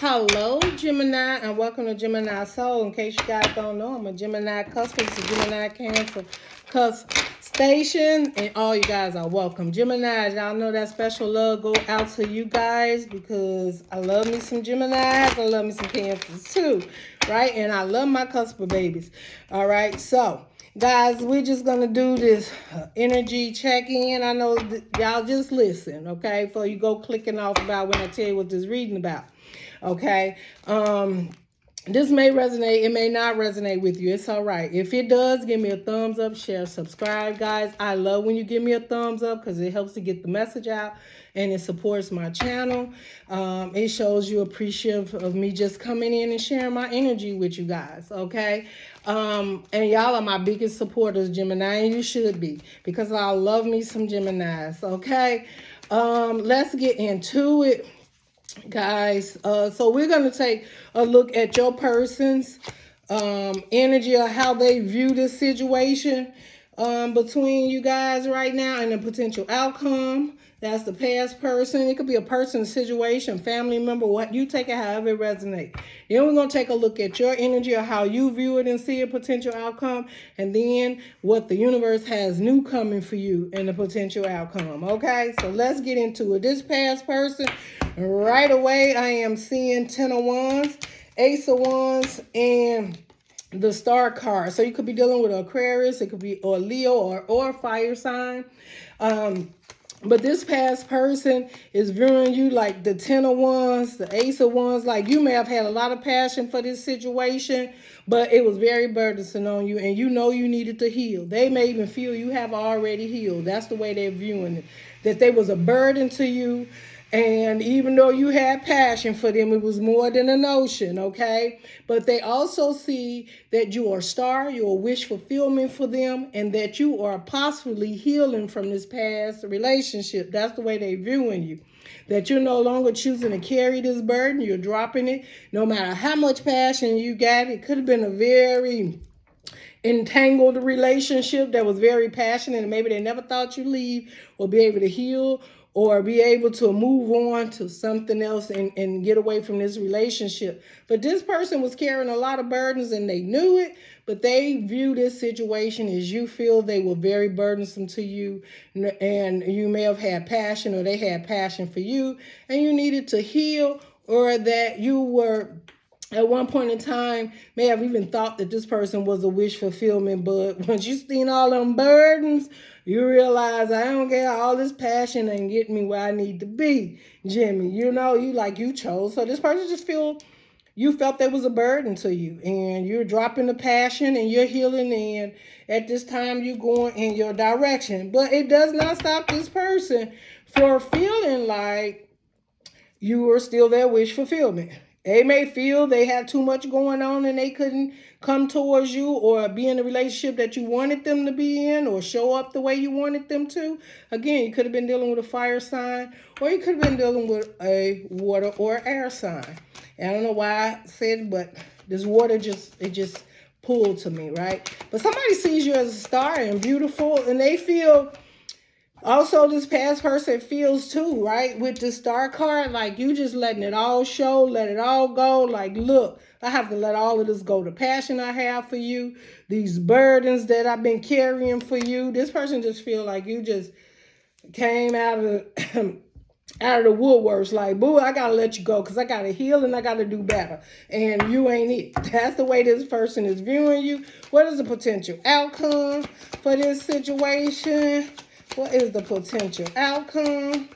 Hello, Gemini, and welcome to Gemini Soul. In case you guys don't know, I'm a Gemini cusp. It's a Gemini Cancer cusp station, and all you guys are welcome. Gemini, y'all know that special love go out to you guys because I love me some Geminis. I love me some Cancers too, right? And I love my cusp babies. All right, so guys, we're just gonna do this energy check-in. I know y'all just listen, okay? Before you go clicking off about when I tell you what this reading about. Okay, this may resonate, it may not resonate with you. It's all right. If it does, give me a thumbs up, share, subscribe, guys. I love when you give me a thumbs up because it helps to get the message out and it supports my channel. It shows you appreciative of me just coming in and sharing my energy with you guys, okay? And y'all are my biggest supporters, Gemini, and you should be because I love me some Geminis, okay? Let's get into it, guys. So we're going to take a look at your person's energy or how they view this situation between you guys right now and the potential outcome. That's the past person. It could be a person, situation, family member, what you take it, however it resonates. Then we're going to take a look at your energy or how you view it and see a potential outcome. And then what the universe has new coming for you and the potential outcome. Okay, so let's get into it. This past person, right away, I am seeing 10 of Wands, Ace of Wands, and the Star card. So you could be dealing with Aquarius, it could be or Leo or fire sign. But this past person is viewing you like the 10 of Wands, the Ace of Wands. Like you may have had a lot of passion for this situation, but it was very burdensome on you. And you know you needed to heal. They may even feel you have already healed. That's the way they're viewing it. That they was a burden to you. And even though you had passion for them, it was more than a notion, okay? But they also see that you are a star, you're a wish fulfillment for them, and that you are possibly healing from this past relationship. That's the way they're viewing you. That you're no longer choosing to carry this burden, you're dropping it. No matter how much passion you got, it could have been a very entangled relationship that was very passionate, and maybe they never thought you'd leave or be able to heal or be able to move on to something else and get away from this relationship. But this person was carrying a lot of burdens and they knew it, but they view this situation as you feel they were very burdensome to you, and you may have had passion or they had passion for you and you needed to heal, or that you were at one point in time may have even thought that this person was a wish fulfillment, but once you seen all them burdens, you realize I don't get all this passion and get me where I need to be, Jimmy. You know, you chose. So this person just you felt there was a burden to you, and you're dropping the passion and you're healing, and at this time you're going in your direction. But it does not stop this person for feeling like you are still their wish fulfillment. They may feel they have too much going on and they couldn't come towards you or be in the relationship that you wanted them to be in or show up the way you wanted them to. Again, you could have been dealing with a fire sign, or you could have been dealing with a water or air sign. And I don't know why I said, but this water just pulled to me, right? But somebody sees you as a star and beautiful, and they feel also, this past person feels too, right? With the star card, like you just letting it all show, let it all go. Like, look, I have to let all of this go. The passion I have for you, these burdens that I've been carrying for you. This person just feel like you just came out of the, out of the woodworks. Like, boo, I got to let you go because I got to heal and I got to do better. And you ain't it. That's the way this person is viewing you. What is the potential outcome for this situation? What is the potential outcome?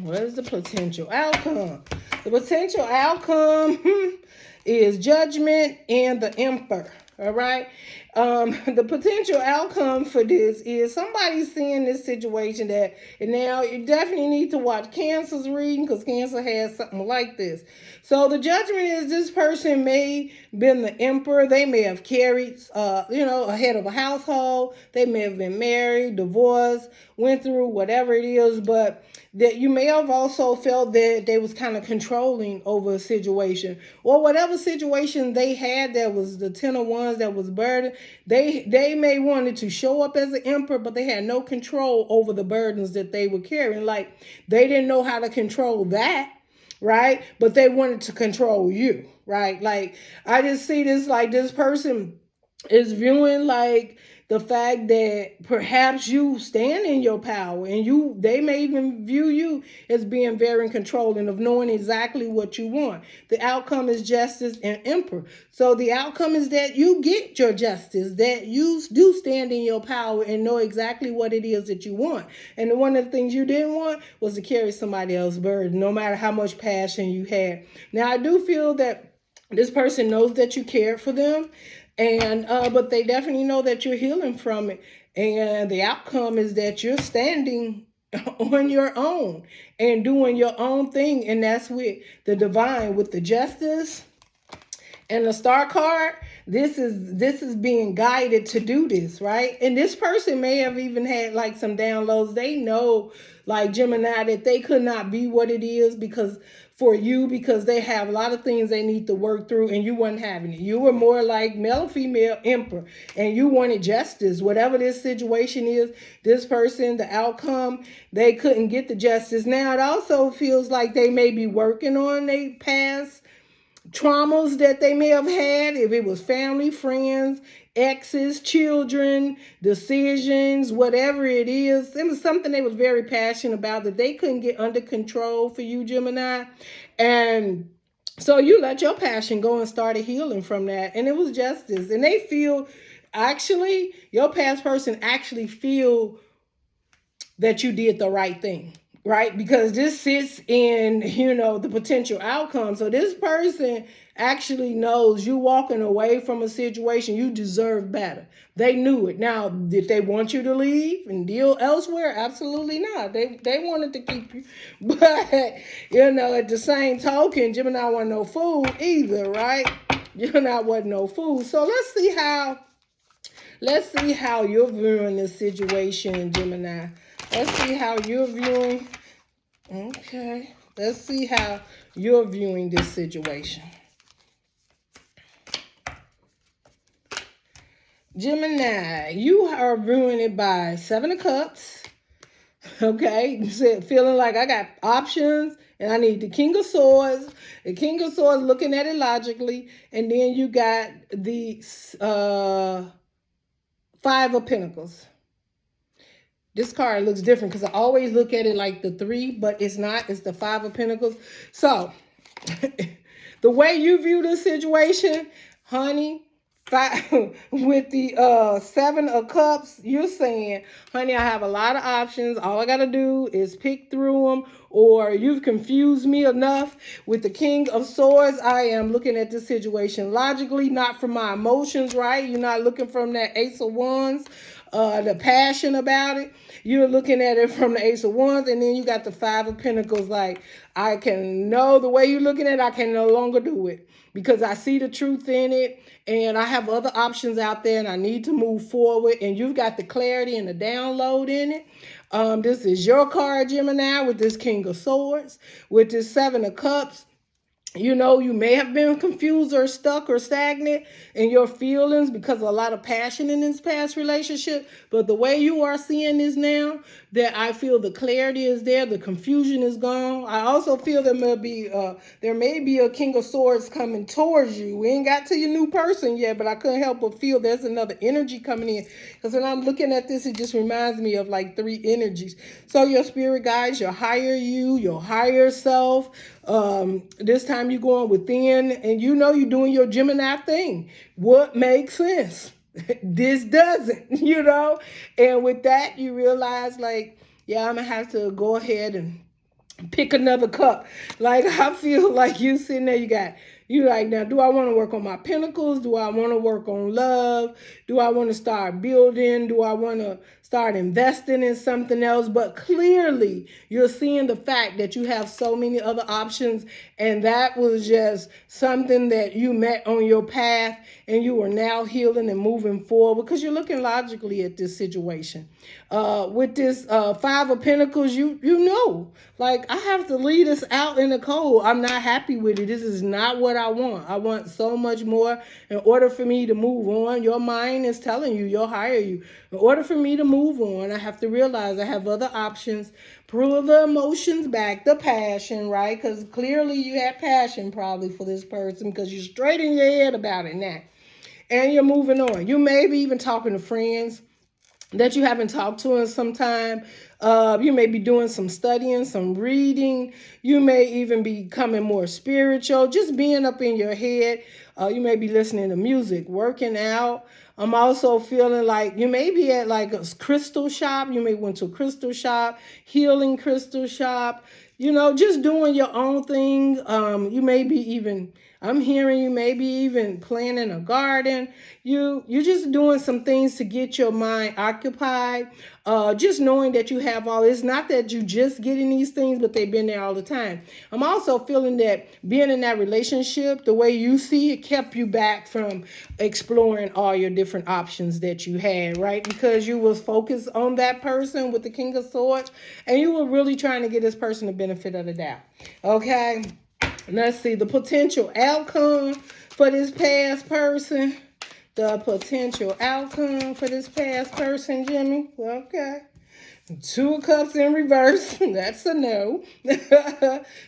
What is the potential outcome? The potential outcome is Judgment and the Emperor. All right. The potential outcome for this is somebody seeing this situation that, and now you definitely need to watch Cancer's reading because Cancer has something like this. So the Judgment is this person may been the Emperor. They may have carried, a head of a household. They may have been married, divorced, went through whatever it is, but that you may have also felt that they was kind of controlling over a situation or whatever situation they had that was the 10 of Wands that was burdened. They may wanted to show up as an emperor, but they had no control over the burdens that they were carrying. Like they didn't know how to control that. right? But they wanted to control you, right? Like, I just see this, like, this person is viewing, like, the fact that perhaps you stand in your power, and they may even view you as being very controlling, of knowing exactly what you want. The outcome is justice and emperor. So the outcome is that you get your justice, that you do stand in your power and know exactly what it is that you want. And one of the things you didn't want was to carry somebody else's burden, no matter how much passion you had. Now, I do feel that this person knows that you cared for them, and but they definitely know that you're healing from it. And the outcome is that you're standing on your own and doing your own thing. And that's with the divine, with the justice and the star card. This is being guided to do this, right? And this person may have even had like some downloads. They know, like Gemini, that they could not be what it is because they have a lot of things they need to work through, and you weren't having it. You were more like male or female emperor, and you wanted justice. Whatever this situation is, this person, the outcome, they couldn't get the justice. Now, it also feels like they may be working on their past traumas that they may have had, if it was family, friends, exes, children, decisions, whatever it is. It was something they was very passionate about that they couldn't get under control for you, Gemini. And so you let your passion go and started healing from that. And it was justice. And they feel, actually, your past person actually feel that you did the right thing. Right? Because this sits in, the potential outcome. So this person actually knows you walking away from a situation, you deserve better. They knew it. Now, did they want you to leave and deal elsewhere? Absolutely not. They wanted to keep you. But, at the same token, Gemini wasn't no fool either, right? Gemini wasn't no fool. So let's see how you're viewing this situation, Gemini. Let's see how you're viewing. Okay. Let's see how you're viewing this situation. Gemini, you are viewing it by 7 of Cups. Okay. You said feeling like I got options and I need the King of Swords. The King of Swords, looking at it logically. And then you got the 5 of Pentacles. This card looks different because I always look at it like the 3, but it's not. It's the 5 of Pentacles. So, the way you view this situation, honey, with the 7 of Cups, you're saying, honey, I have a lot of options. All I got to do is pick through them, or you've confused me enough. With the King of Swords, I am looking at this situation logically, not from my emotions, right? You're not looking from that Ace of Wands, the passion about it. You're looking at it from the Ace of Wands, and then you got the 5 of Pentacles. Like, I can know the way you're looking at it, I can no longer do it because I see the truth in it, and I have other options out there, and I need to move forward. And you've got the clarity and the download in it. This is your card, Gemini, with this King of Swords, with this 7 of Cups. You may have been confused or stuck or stagnant in your feelings because of a lot of passion in this past relationship. But the way you are seeing this now, that I feel the clarity is there, the confusion is gone. I also feel there may be a King of Swords coming towards you. We ain't got to your new person yet, but I couldn't help but feel there's another energy coming in. Because when I'm looking at this, it just reminds me of like 3 energies. So your spirit guides, your higher you, your higher self. This time you're going within, and you're doing your Gemini thing. What makes sense? This doesn't, And with that, you realize, like, yeah, I'm going to have to go ahead and pick another cup. Like, I feel like you sitting there, you like, now, do I want to work on my pentacles? Do I want to work on love? Do I want to start building? Do I want to start investing in something else? But clearly, you're seeing the fact that you have so many other options, and that was just something that you met on your path, and you are now healing and moving forward because you're looking logically at this situation. With this 5 of Pentacles, you know, like, I have to leave this out in the cold. I'm not happy with it. This is not what I want. I want so much more. In order for me to move on, your mind is telling you, your higher you, in order for me to move move on. I have to realize I have other options. Pull the emotions back, the passion, right? Because clearly you had passion probably for this person because you're straight in your head about it now. And you're moving on. You may be even talking to friends that you haven't talked to in some time. You may be doing some studying, some reading. You may even be becoming more spiritual, just being up in your head. You may be listening to music, working out. I'm also feeling like you may be at like a crystal shop. You may went to a crystal shop, healing crystal shop, just doing your own thing. You may be even, I'm hearing you maybe even planting a garden. You're just doing some things to get your mind occupied. Just knowing that you have all, it's not that you just getting these things, but they've been there all the time. I'm also feeling that being in that relationship, the way you see it, kept you back from exploring all your different options that you had, right? Because you was focused on that person with the King of Swords, and you were really trying to get this person the benefit of the doubt. Okay, let's see the potential outcome for this past person. The potential outcome for this past person, Jimmy. Okay. 2 of Cups in reverse. That's a no.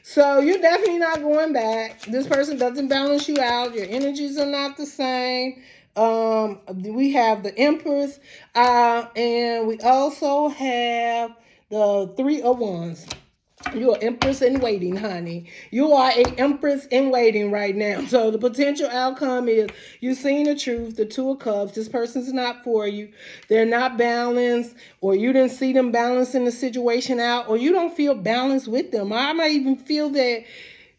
So you're definitely not going back. This person doesn't balance you out. Your energies are not the same. We have the Empress. And we also have the 3 of Wands. You're an Empress in waiting, honey. You are an Empress in waiting right now. So the potential outcome is you've seen the truth, the 2 of Cups. This person's not for you. They're not balanced, or you didn't see them balancing the situation out, or you don't feel balanced with them. I might even feel that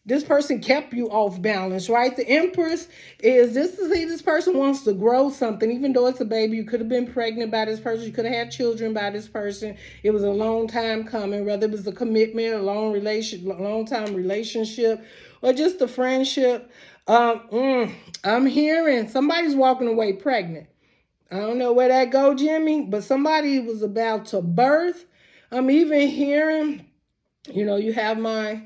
this person kept you off balance, right? The Empress is this person wants to grow something, even though it's a baby. You could have been pregnant by this person. You could have had children by this person. It was a long time coming, whether it was a commitment, a long time relationship, or just a friendship. I'm hearing somebody's walking away pregnant. I don't know where that go, Jimmy, but somebody was about to birth. I'm even hearing, you have my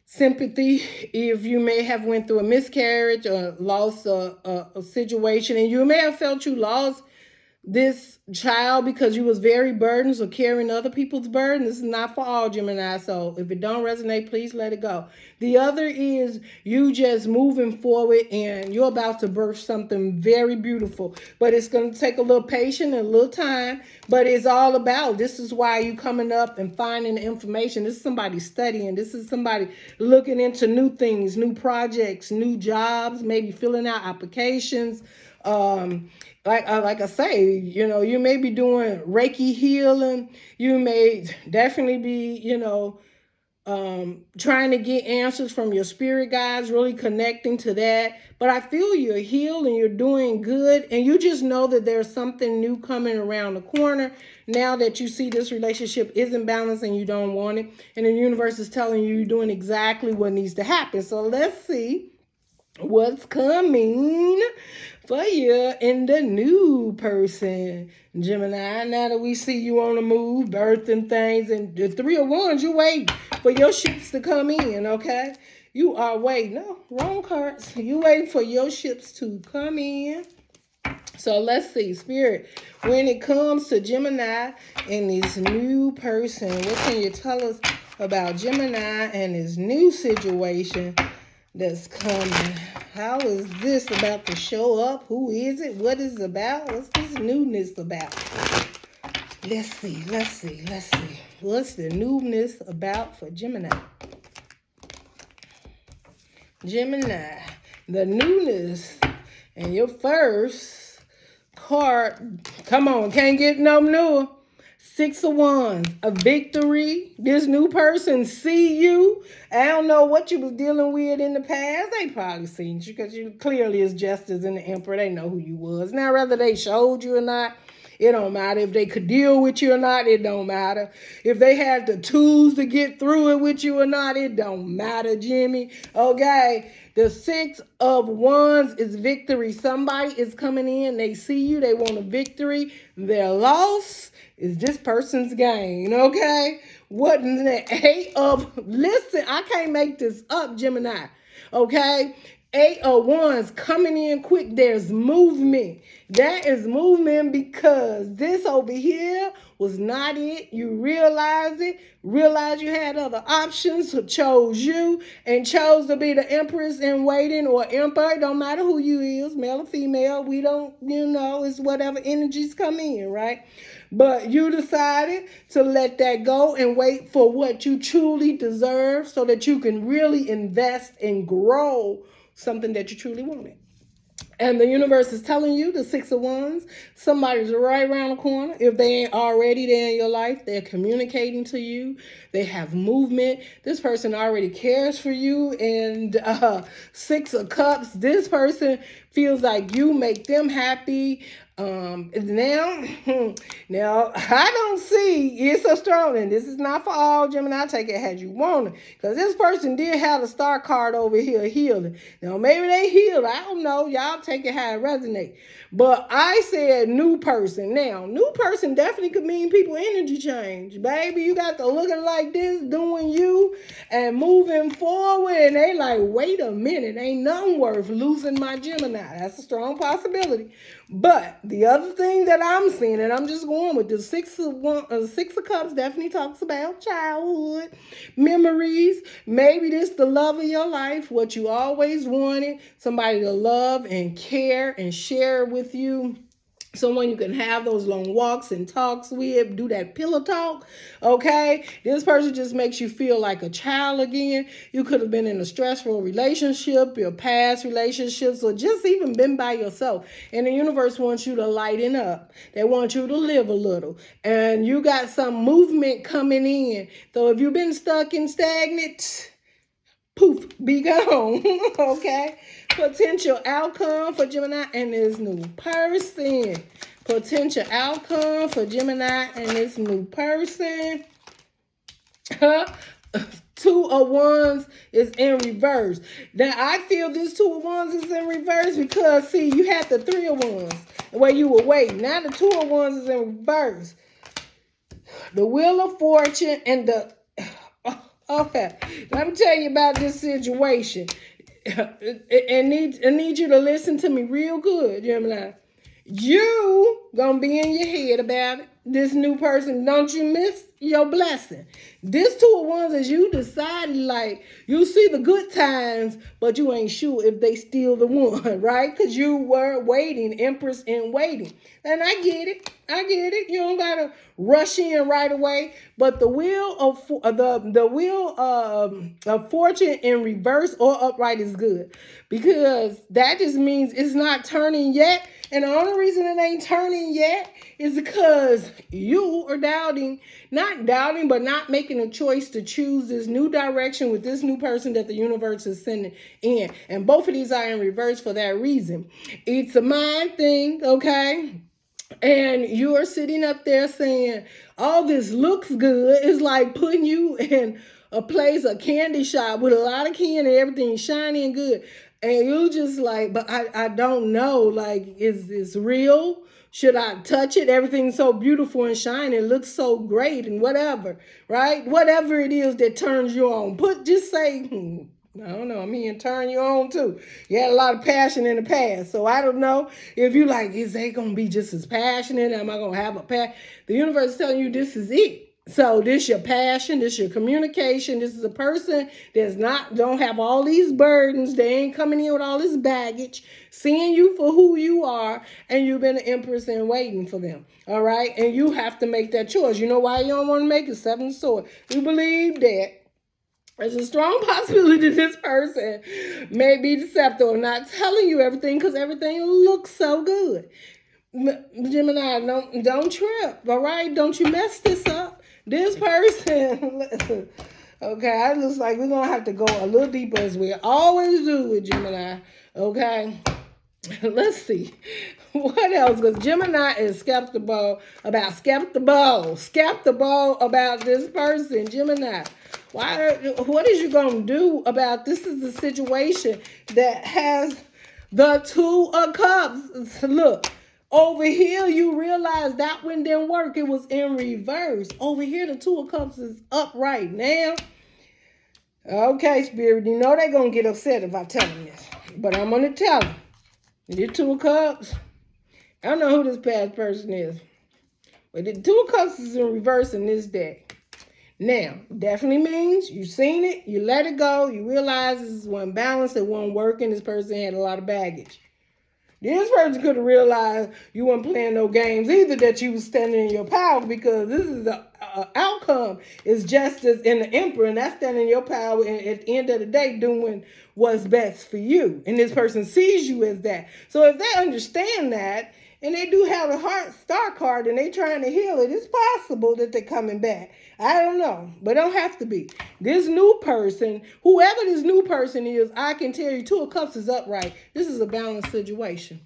sympathy if you may have went through a miscarriage or lost a situation, and you may have felt you lost this child because you was very burdened or carrying other people's burden. This is not for all, Gemini, so if it don't resonate, please let it go. The other is you just moving forward and you're about to birth something very beautiful, but it's going to take a little patience and a little time, but it's all about, this is why you coming up and finding the information. This is somebody studying. This is somebody looking into new things, new projects, new jobs, maybe filling out applications. Like I say, you may be doing Reiki healing. You may definitely be, trying to get answers from your spirit guides, really connecting to that. But I feel you're healed and you're doing good. And you just know that there's something new coming around the corner now that you see this relationship isn't balanced and you don't want it. And the universe is telling you you're doing exactly what needs to happen. So let's see what's coming for you in the new person, Gemini. Now that we see you on the move, birthing things, and the 3 of Wands, you wait for your ships to come in, okay? You are waiting. No, wrong cards. You wait for your ships to come in. So let's see, Spirit, when it comes to Gemini and this new person, what can you tell us about Gemini and this new situation that's coming? How is this about to show up? Who is it? What is it about? What's this newness about? Let's see. What's the newness about for Gemini? Gemini, the newness, and your first card, come on, can't get no newer. 6 of Wands, a victory. This new person see you. I don't know what you was dealing with in the past. They probably seen you because you clearly is Justice and the Emperor. They know who you was. Now, whether they showed you or not, it don't matter. If they could deal with you or not, it don't matter. If they had the tools to get through it with you or not, it don't matter, Jimmy. Okay, the 6 of Wands is victory. Somebody is coming in. They see you. They want a victory. Their loss is this person's gain, okay? What in the 8 of, listen, I can't make this up, Gemini, okay? Eight of Wands coming in quick. There's movement. That is movement because this over here was not it. You realized it. Realized you had other options. So chose you and chose to be the Empress in waiting or Emperor. Don't matter who you is, male or female. We don't, it's whatever energies come in, right? But you decided to let that go and wait for what you truly deserve so that you can really invest and grow something that you truly wanted. And the universe is telling you, the Six of Wands, somebody's right around the corner. If they ain't already there in your life, they're communicating to you. They have movement. This person already cares for you. And Six of Cups, this person feels like you make them happy. Now I don't see it's a strong, and this is not for all, Gemini. Take it as you want it, because this person did have a star card over here healing. Now maybe they healed. I don't know. Y'all take it how it resonates. But I said new person. Now new person definitely could mean people energy change, baby. You got to look at it like this, doing you and moving forward, and they like, wait a minute, ain't nothing worth losing my Gemini. That's a strong possibility. But the other thing that I'm seeing, and I'm just going with the Six of Cups, definitely talks about childhood memories. Maybe this the love of your life, what you always wanted, somebody to love and care and share with you. Someone you can have those long walks and talks with, do that pillow talk, okay? This person just makes you feel like a child again. You could have been in a stressful relationship, your past relationships, or just even been by yourself. And the universe wants you to lighten up. They want you to live a little. And you got some movement coming in. So if you've been stuck and stagnant, poof, be gone, okay? Potential outcome for Gemini and this new person. Potential outcome for Gemini and this new person. Two of Wands is in reverse. Now, I feel this Two of Wands is in reverse because, see, you had the Three of Wands where you were waiting. Now the Two of Wands is in reverse. The Wheel of Fortune and the... Okay, let me tell you about this situation. I need you to listen to me real good, Gemini. You gonna be in your head about it. This new person, don't you miss your blessing. This Two of Wands is you decided, like, you see the good times, but you ain't sure if they still the one, right? Because you were waiting, Empress in waiting. And I get it. You don't gotta rush in right away. But the wheel of fortune in reverse or upright is good, because that just means it's not turning yet. And the only reason it ain't turning yet is because you are not making a choice to choose this new direction with this new person that the universe is sending in. And both of these are in reverse for that reason. It's a mind thing, okay? And you are sitting up there saying, all this looks good. It's like putting you in a place, a candy shop with a lot of candy and everything shiny and good. And you just like, but I don't know, like, is this real? Should I touch it? Everything's so beautiful and shiny. It looks so great and whatever, right? Whatever it is that turns you on. Just say, I don't know, I'm here to turn you on too. You had a lot of passion in the past. So I don't know if you like, is they going to be just as passionate? Am I going to have a passion? The universe is telling you this is it. So this your passion, this your communication. This is a person that's don't have all these burdens. They ain't coming in with all this baggage, seeing you for who you are, and you've been an Empress and waiting for them. All right. And you have to make that choice. You know why you don't want to make it? Seven of Swords. You believe that there's a strong possibility this person may be deceptive or not telling you everything because everything looks so good. Gemini, don't trip, all right? Don't you mess this up. This person, listen, okay, it looks like we're going to have to go a little deeper as we always do with Gemini, okay? Let's see. What else? Because Gemini is skeptical about this person, Gemini. What is you going to do about this? Is the situation that has the Two of Cups. Look. Over here, you realize that one didn't work. It was in reverse. Over here, the Two of Cups is upright now. Okay, Spirit, you know they're going to get upset if I tell them this. But I'm going to tell them. The Two of Cups. I don't know who this past person is. But the Two of Cups is in reverse in this deck. Now, definitely means you've seen it, you let it go, you realize this wasn't balanced, it wasn't working, this person had a lot of baggage. This person could have realized you weren't playing no games either, that you was standing in your power, because this is the outcome is justice in the Emperor, and that's standing in your power and at the end of the day doing what's best for you. And this person sees you as that. So if they understand that, and they do have a heart star card and they trying to heal it, it's possible that they're coming back. I don't know, but don't have to be. This new person, whoever this new person is, I can tell you Two of Cups is upright. This is a balanced situation.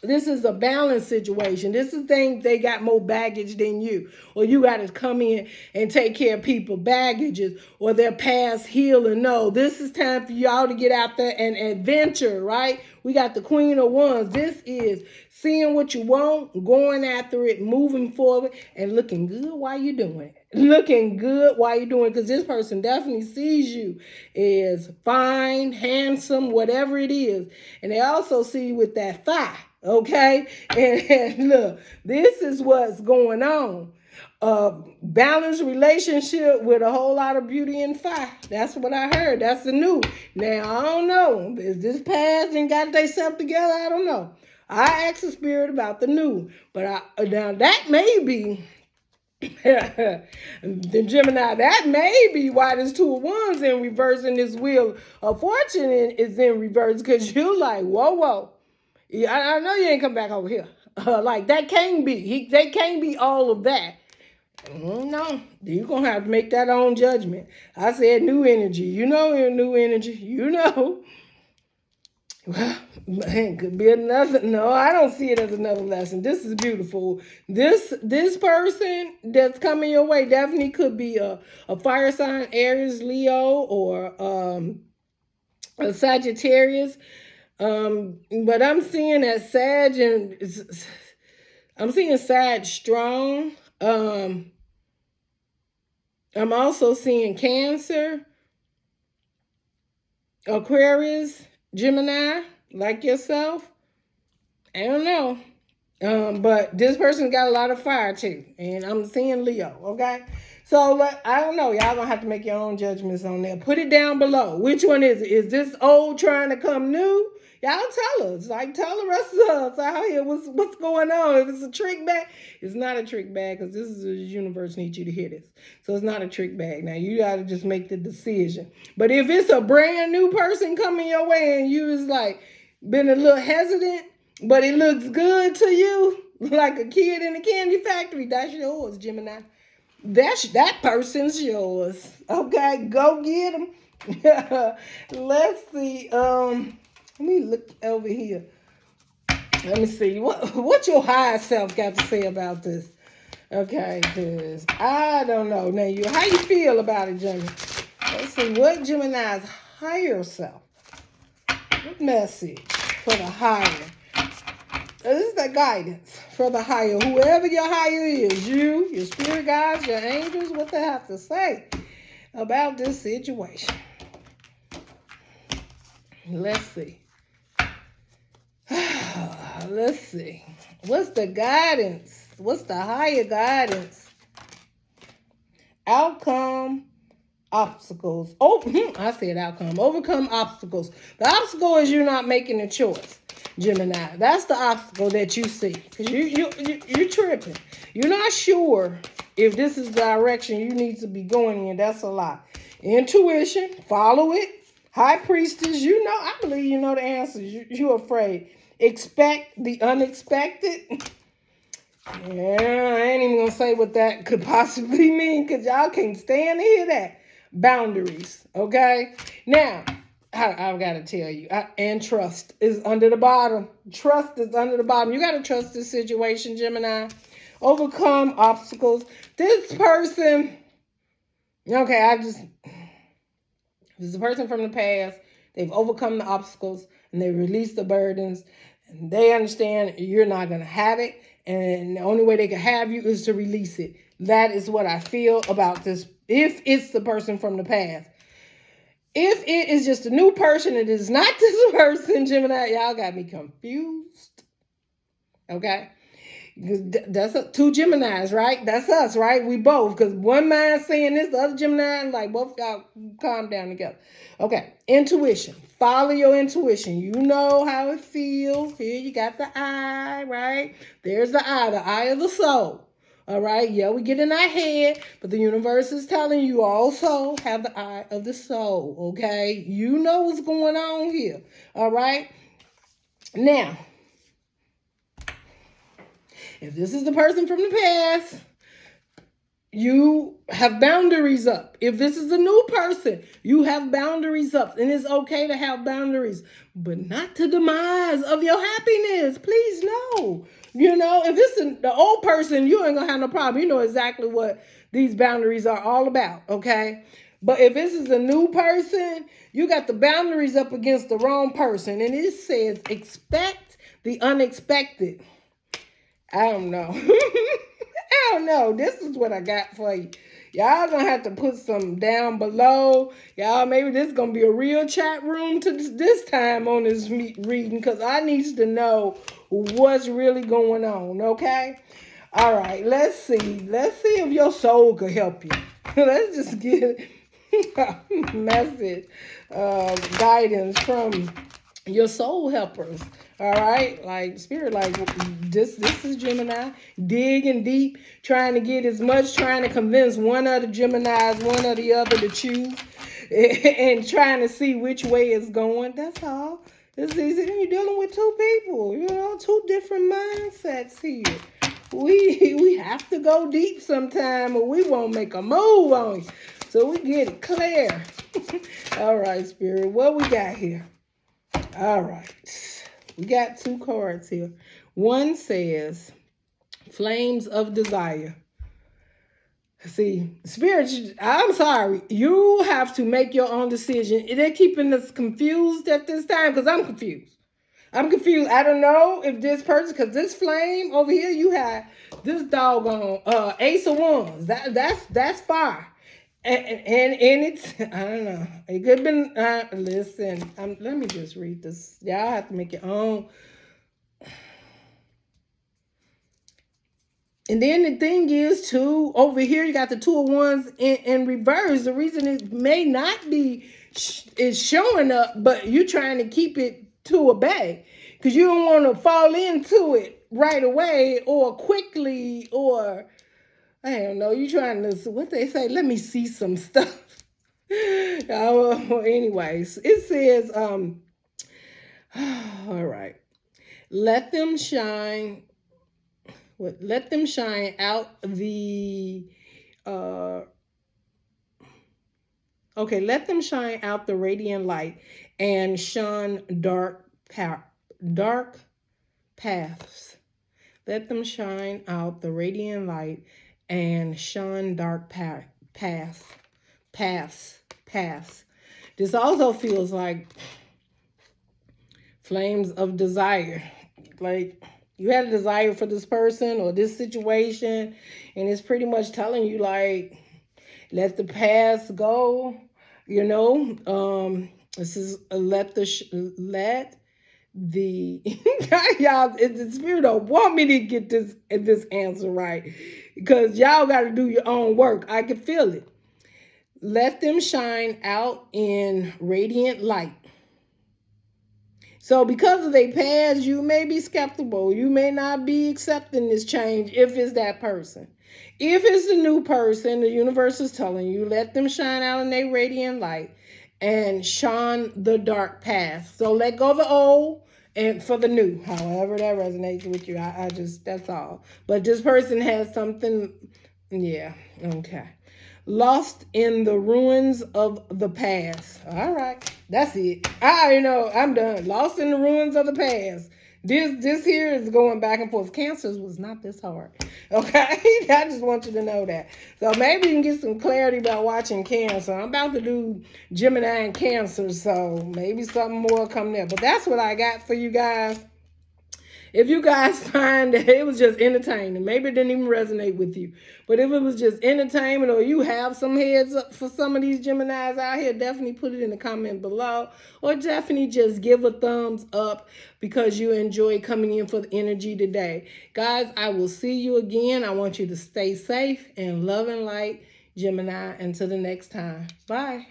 This is a balanced situation. This is things they got more baggage than you. Or you got to come in and take care of people's baggages or their past healing. No, this is time for y'all to get out there and adventure, right? We got the Queen of Wands. This is seeing what you want, going after it, moving forward, and looking good while you're doing it. Looking good while you're doing it, because this person definitely sees you as fine, handsome, whatever it is. And they also see you with that thigh. Okay, and look, this is what's going on. Balanced relationship with a whole lot of beauty and fire. That's what I heard. That's the new. Now, I don't know. Is this past and got themselves together? I don't know. I asked the spirit about the new. But now that may be, the Gemini, that may be why this Two of Wands in reverse and this Wheel of Fortune is in reverse, because you're like, whoa. Yeah, I know you ain't come back over here. Like, that can't be. They can't be all of that. No, you're going to have to make that own judgment. I said new energy. You know new energy. You know. Well, man, could be another. No, I don't see it as another lesson. This is beautiful. This person that's coming your way definitely could be a fire sign, Aries, Leo, or a Sagittarius. But I'm seeing that Sag, and I'm seeing Sag strong. I'm also seeing Cancer, Aquarius, Gemini, like yourself. I don't know. But this person got a lot of fire too. And I'm seeing Leo, okay? So, I don't know. Y'all gonna have to make your own judgments on that. Put it down below. Which one is it? Is this old trying to come new? Y'all tell us. Like, tell the rest of us out here what's going on. If it's a trick bag, it's not a trick bag, because this is the universe needs you to hear this. So it's not a trick bag. Now, you got to just make the decision. But if it's a brand new person coming your way and you is like, been a little hesitant, but it looks good to you, like a kid in a candy factory, that's yours, Gemini. That person's yours. Okay, go get them. Let's see. Let me look over here. Let me see. What your higher self got to say about this? Okay, because I don't know. Now, how you feel about it, Gemini? Let's see. What Gemini's higher self? What message for the higher? This is the guidance for the higher. Whoever your higher is, you, your spirit guides, your angels, what they have to say about this situation. Let's see. Let's see. What's the guidance? What's the higher guidance? Outcome, obstacles. Oh, I said outcome. Overcome obstacles. The obstacle is you not making a choice, Gemini. That's the obstacle that you see. Because you're tripping. You're not sure if this is the direction you need to be going in. That's a lot. Intuition, follow it. High Priestess, I believe you know the answers. You're afraid. Expect the unexpected. Yeah, I ain't even going to say what that could possibly mean, because y'all can't stand to hear that. Boundaries, okay? Now, I've got to tell you, and trust is under the bottom. Trust is under the bottom. You got to trust this situation, Gemini. Overcome obstacles. This person, okay, this is a person from the past. They've overcome the obstacles and they release the burdens. And they understand you're not going to have it. And the only way they can have you is to release it. That is what I feel about this. If it's the person from the past. If it is just a new person, it is not this person, Gemini. Y'all got me confused. Okay? That's two Geminis, right? That's us, right? We both, because one mind saying this, the other Gemini, like both got calm down together. Okay, intuition. Follow your intuition. You know how it feels. Here you got the eye, right? There's the eye of the soul. All right, yeah, we get in our head, but the universe is telling you also have the eye of the soul, okay? You know what's going on here, all right? Now, if this is the person from the past, you have boundaries up. If this is a new person, you have boundaries up. And it's okay to have boundaries, but not to demise of your happiness. Please, no. You know, if this is the old person, you ain't going to have no problem. You know exactly what these boundaries are all about, okay? But if this is a new person, you got the boundaries up against the wrong person. And it says, expect the unexpected. I don't know. I don't know. This is what I got for you. Y'all gonna have to put some down below. Y'all, maybe this is gonna be a real chat room to this time on this reading, because I need to know what's really going on, okay? All right, let's see. Let's see if your soul could help you. Let's just get a message of guidance from your soul helpers. All right, like spirit, like this is Gemini digging deep, trying to get as much, trying to convince one of the Geminis, one or the other to choose, and trying to see which way it's going. That's all. It's easy. You're dealing with two people, you know, two different mindsets here. We have to go deep sometime, or we won't make a move on you. So we get it clear. All right, spirit, what we got here? All right. We got two cards here. One says, Flames of Desire. See, spirit, I'm sorry. You have to make your own decision. They're keeping us confused at this time because I'm confused. I'm confused. I don't know if this person, because this flame over here, you have this doggone Ace of Wands. That's fire. And it's, I don't know. It could have been, listen, let me just read this. Y'all have to make your own. And then the thing is, too, over here, you got the Two of Wands in reverse. The reason it may not be is showing up, but you're trying to keep it to a bay because you don't want to fall into it right away or quickly, or I don't know, you trying to, what they say, let me see some stuff. Anyways, it says, all right, let them shine out the, let them shine out the radiant light and shun dark paths. Let them shine out the radiant light and shun dark paths. This also feels like flames of desire. Like you had a desire for this person or this situation, and it's pretty much telling you, like, let the past go. You know, this is let the y'all, the spirit don't want me to get this answer right, because y'all got to do your own work. I can feel it. Let them shine out in radiant light. So because of their past, you may be skeptical. You may not be accepting this change if it's that person. If it's a new person, the universe is telling you, let them shine out in their radiant light and shun the dark path. So let go of the old and for the new, however that resonates with you. I just, that's all. But this person has something, yeah, okay. Lost in the ruins of the past. All right, that's it. I know, I'm done. Lost in the ruins of the past. This here is going back and forth. Cancers was not this hard. Okay, I just want you to know that. So maybe you can get some clarity about watching Cancer. I'm about to do Gemini and Cancer, so maybe something more will come there. But that's what I got for you guys. If you guys find that it was just entertaining, maybe it didn't even resonate with you, but if it was just entertainment or you have some heads up for some of these Geminis out here, definitely put it in the comment below, or definitely just give a thumbs up because you enjoy coming in for the energy today. Guys, I will see you again. I want you to stay safe and love and light, Gemini. Until the next time. Bye.